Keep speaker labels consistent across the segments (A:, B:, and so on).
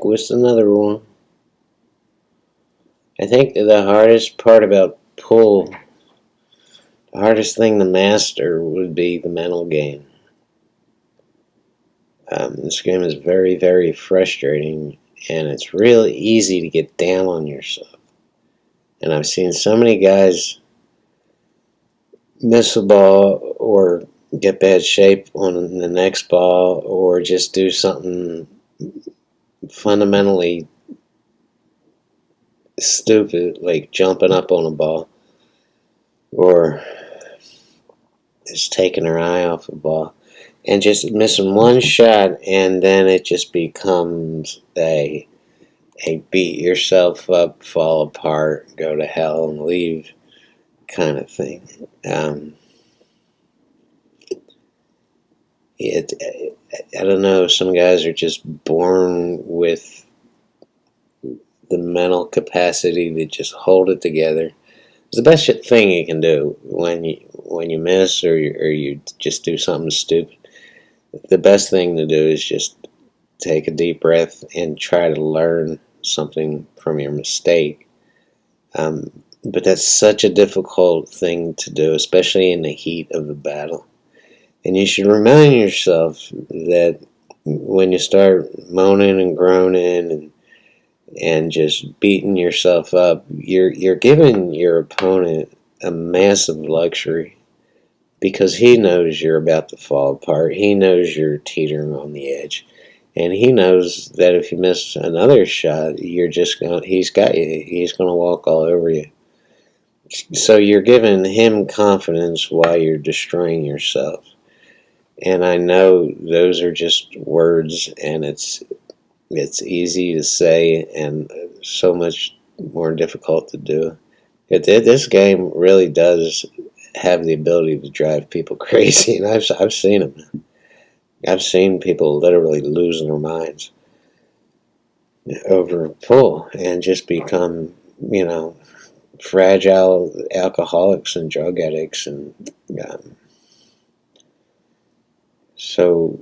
A: back with another one. I think the hardest part about pool, the hardest thing to master would be the mental game. This game is very, very frustrating, and it's really easy to get down on yourself. And I've seen so many guys miss a ball or get bad shape on the next ball or just do something fundamentally stupid like jumping up on a ball or just taking her eye off the ball and just missing one shot, and then it just becomes a beat yourself up, fall apart, go to hell and leave kind of thing. I don't know, some guys are just born with the mental capacity to just hold it together. It's the best thing you can do when you miss or you just do something stupid. The best thing to do is just take a deep breath and try to learn something from your mistake. But that's such a difficult thing to do, especially in the heat of the battle. And you should remind yourself that when you start moaning and groaning and just beating yourself up, you're giving your opponent a massive luxury because he knows you're about to fall apart. He knows you're teetering on the edge. And he knows that if you miss another shot, he's got you. He's going to walk all over you. So you're giving him confidence while you're destroying yourself. And I know those are just words, and it's easy to say and so much more difficult to do. This game really does have the ability to drive people crazy, and I've seen them. I've seen people literally losing their minds over pool and just become, fragile alcoholics and drug addicts, and so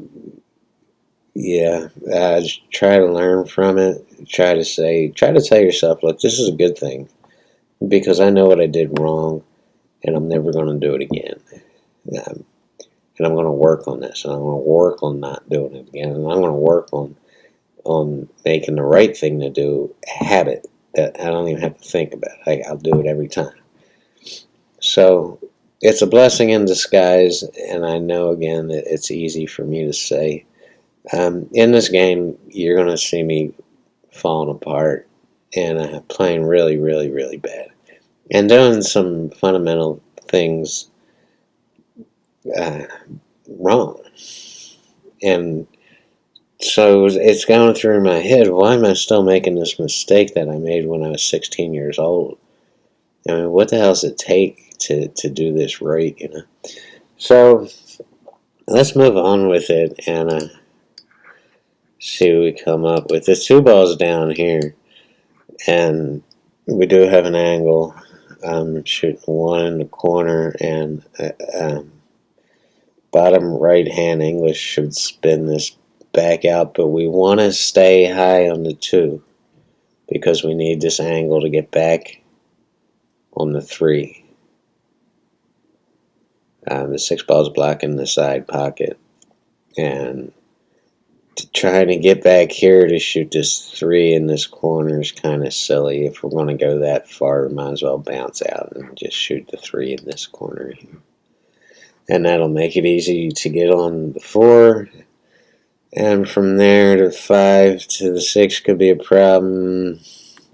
A: yeah, try to learn from it. Try to tell yourself, look, this is a good thing because I know what I did wrong, and I'm never going to do it again. And I'm going to work on this, and I'm going to work on not doing it again, and I'm going to work on making the right thing to do a habit that I don't even have to think about. I'll do it every time. So it's a blessing in disguise, and I know, again, that it's easy for me to say. In this game, you're going to see me falling apart and playing really, really, really bad. And doing some fundamental things wrong. And so it's going through my head, why am I still making this mistake that I made when I was 16 years old? I mean, what the hell does it take to do this right, So let's move on with it and see what we come up with. There's two balls down here, and we do have an angle. I'm shooting one in the corner, and bottom right hand English should spin this back out, but we want to stay high on the 2 because we need this angle to get back on the 3. The 6 ball's blocking the side pocket, and trying to get back here to shoot this 3 in this corner is kind of silly. If we're going to go that far, we might as well bounce out and just shoot the 3 in this corner here. And that'll make it easy to get on the 4. And from there to 5 to the 6 could be a problem.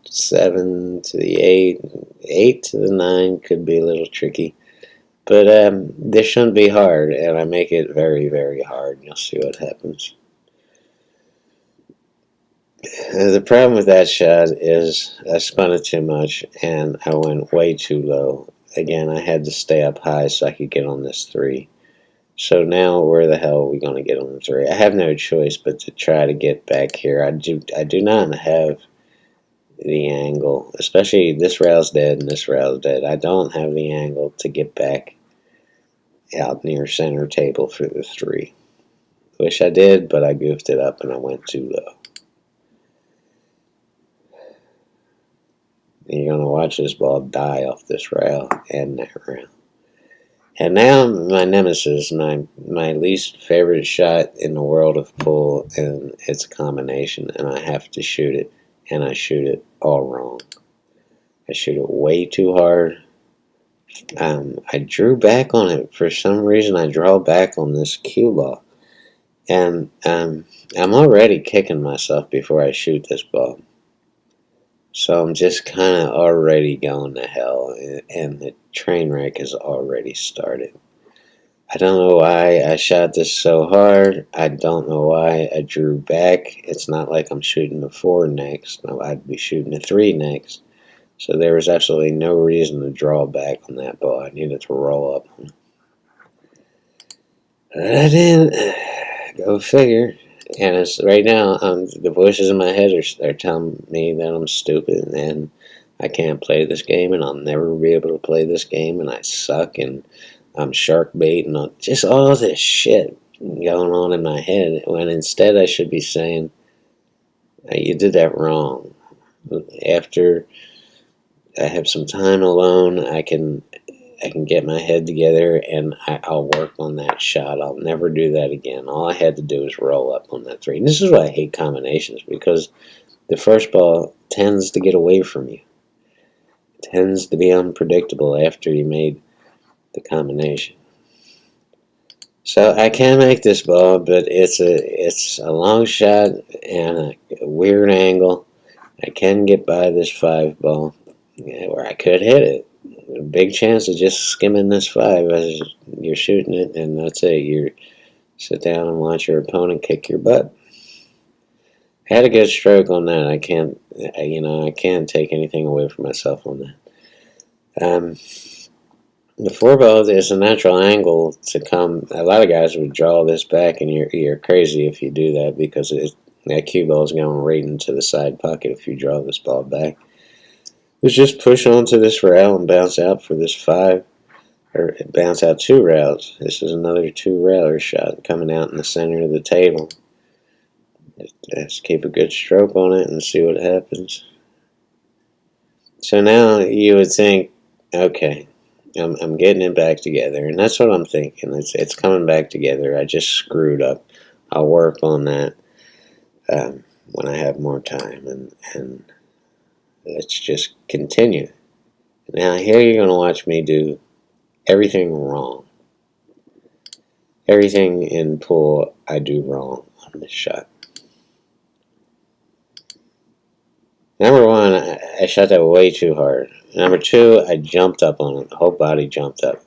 A: 7 to the 8. 8 to the 9 could be a little tricky. But this shouldn't be hard, and I make it very, very hard. You'll see what happens. The problem with that shot is I spun it too much, and I went way too low. Again, I had to stay up high so I could get on this 3. So now, where the hell are we going to get on the 3? I have no choice but to try to get back here. I do not have the angle, especially this rail's dead and this rail's dead. I don't have the angle to get back out near center table for the 3. Wish I did, but I goofed it up and I went too low. And you're going to watch this ball die off this rail and that rail. And now my nemesis, my least favorite shot in the world of pool, and it's a combination, and I have to shoot it, and I shoot it all wrong. I shoot it way too hard. I drew back on it. For some reason, I draw back on this cue ball. And I'm already kicking myself before I shoot this ball. So I'm just kind of already going to hell, and the train wreck has already started. I don't know why I shot this so hard. I don't know why I drew back. It's not like I'm shooting a 4 next. No, I'd be shooting a 3 next. So there was absolutely no reason to draw back on that ball. I needed to roll up. But I didn't. Go figure. And it's right now, the voices in my head are telling me that I'm stupid and I can't play this game and I'll never be able to play this game and I suck and I'm shark bait and just all this shit going on in my head, when instead I should be saying, you did that wrong. After I have some time alone, I can get my head together and I'll work on that shot. I'll never do that again. All I had to do is roll up on that 3. And this is why I hate combinations, because the first ball tends to get away from you. It tends to be unpredictable after you made the combination. So I can make this ball, but it's a long shot and a weird angle. I can get by this 5 ball, where I could hit it. A big chance of just skimming this 5 as you're shooting it, and that's it. You sit down and watch your opponent kick your butt. I had a good stroke on that. I can't take anything away from myself on that. The 4 ball, there's a natural angle to come. A lot of guys would draw this back, and you're crazy if you do that, because that cue ball is going right into the side pocket if you draw this ball back. Let's just push onto this rail and bounce out for this 5, or bounce out 2 rails. This is another 2-railer shot coming out in the center of the table. Just keep a good stroke on it and see what happens. So now you would think, okay, I'm getting it back together, and that's what I'm thinking. It's coming back together. I just screwed up. I'll work on that when I have more time, and let's just continue. Now here you're going to watch me do everything wrong. Everything in pool I do wrong on this shot. Number 1, I shot that way too hard. Number 2, I jumped up on it. The whole body jumped up.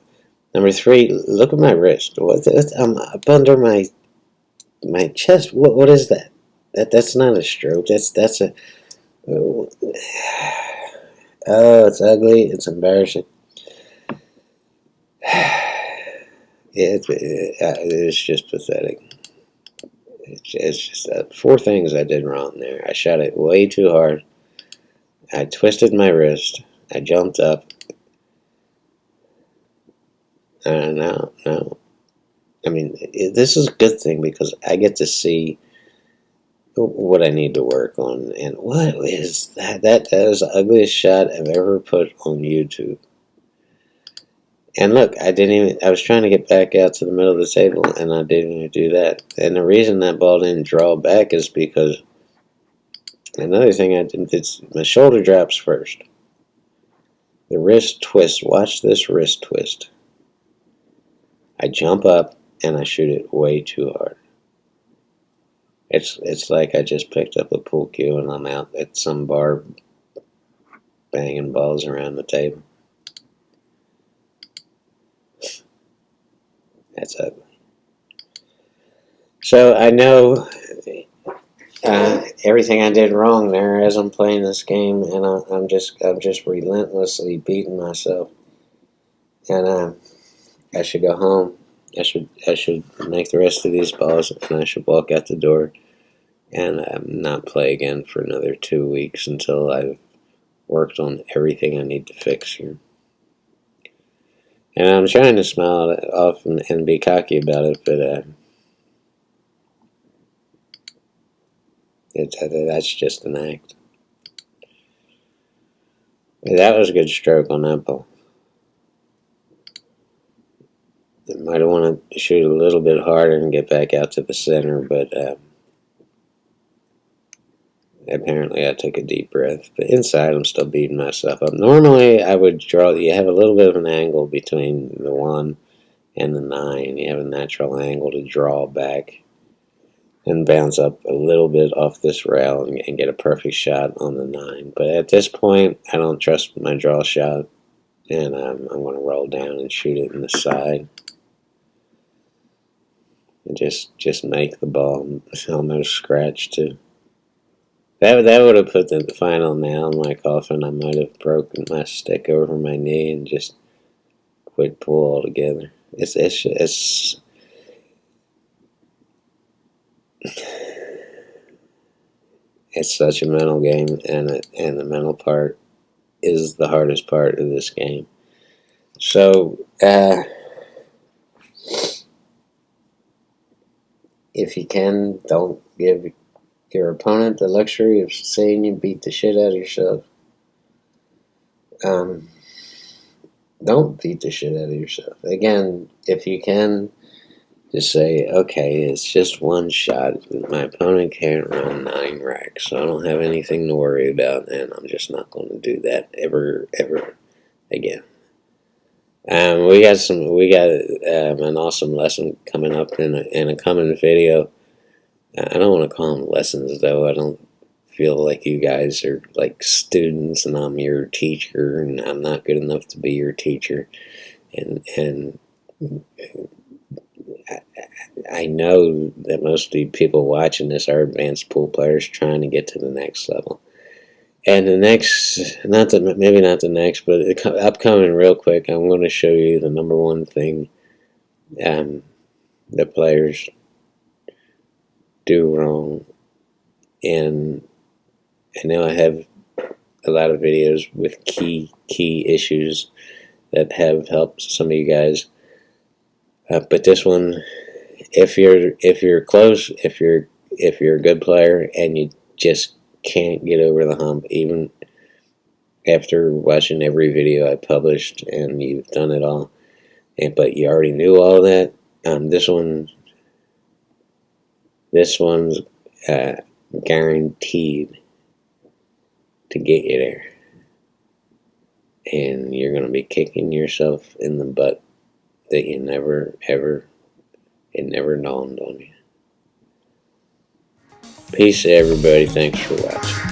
A: Number 3, look at my wrist. I'm up under my chest. What is that? That's not a stroke. That's a. Oh, it's ugly. It's embarrassing. It's just pathetic. It's just 4 things I did wrong there. I shot it way too hard. I twisted my wrist. I jumped up. No. I mean, this is a good thing because I get to see what I need to work on. And what is that? That is the ugliest shot I've ever put on YouTube. And look, I was trying to get back out to the middle of the table, and I didn't even do that. And the reason that ball didn't draw back is because another thing I didn't, my shoulder drops first. The wrist twist. Watch this wrist twist. I jump up and I shoot it way too hard. It's like I just picked up a pool cue and I'm out at some bar banging balls around the table. That's ugly. So I know everything I did wrong there as I'm playing this game, and I'm just relentlessly beating myself. And I should go home. I should make the rest of these balls, and I should walk out the door and not play again for another 2 weeks until I've worked on everything I need to fix here. And I'm trying to smile it off and be cocky about it, but that's just an act. That was a good stroke on that ball. Might have wanted to shoot a little bit harder and get back out to the center, but apparently I took a deep breath. But inside, I'm still beating myself up. Normally, I would draw. You have a little bit of an angle between the 1 and the 9. You have a natural angle to draw back and bounce up a little bit off this rail and get a perfect shot on the 9. But at this point, I don't trust my draw shot, and I'm going to roll down and shoot it in the side. And just make the ball almost scratch too. That would have put the final nail in my coffin. I might have broken my stick over my knee and just quit pool altogether. It's such a mental game, and the mental part is the hardest part of this game. So if you can, don't give your opponent the luxury of saying you beat the shit out of yourself. Don't beat the shit out of yourself. Again, if you can, just say, okay, it's just one shot. My opponent can't run 9 racks, so I don't have anything to worry about, and I'm just not going to do that ever again. We got an awesome lesson coming up in a coming video. I don't want to call them lessons, though. I don't feel like you guys are like students and I'm your teacher, and I'm not good enough to be your teacher. And I know that most of the people watching this are advanced pool players trying to get to the next level. And the next, maybe not the next, but upcoming real quick, I'm going to show you the number one thing the players do wrong. And I know I have a lot of videos with key issues that have helped some of you guys. But this one, if you're close, if you're a good player and you just can't get over the hump, even after watching every video I published and you've done it all, but you already knew all that, this one's guaranteed to get you there, and you're going to be kicking yourself in the butt that you never dawned on you. Peace, everybody. Thanks for watching.